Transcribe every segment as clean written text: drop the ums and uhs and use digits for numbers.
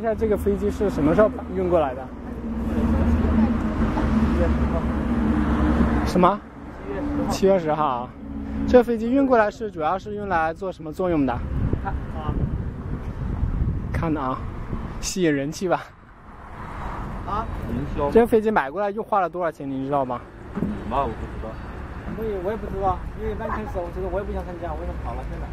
一下这个飞机是什么时候运过来的？什么？7月10号。这个飞机运过来是主要是用来做什么作用的？看啊，吸引人气吧。啊？营销。这个飞机买过来又花了多少钱？您知道吗？那我不知道。我也不知道，因为完全是这个我也不想参加，我想跑了现在。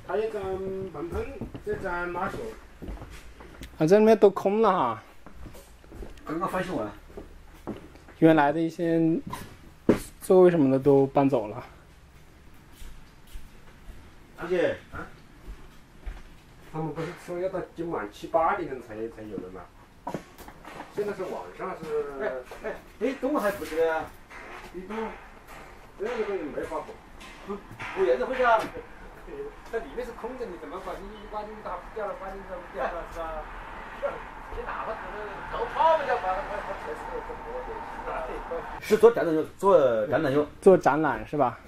还有一张门喷，这张马修。啊，这里面都空了哈。刚刚发现完。原来的一些座位什么的都搬走了。而且，他们不是说要到今晚7、8点钟才有的吗？现在是晚上是。中午还不是啊？这个东西没法不也是回去啊？在里面是空着，你怎么把你挖进去打掉了，挖进去掉了是吧？你哪怕走跑不就把它全是做展览用，做展览是吧？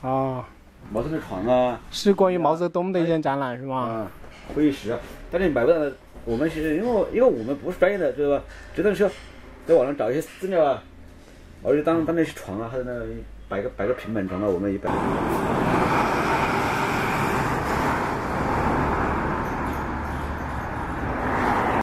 啊。毛泽东的床啊。是关于毛泽东的一件展览是吗？啊，会议室啊，但是买不到。我们是因为我们不是专业的，对吧？只能说在网上找一些资料啊，而且当那些床啊，还有那摆个平板床啊，我们也摆。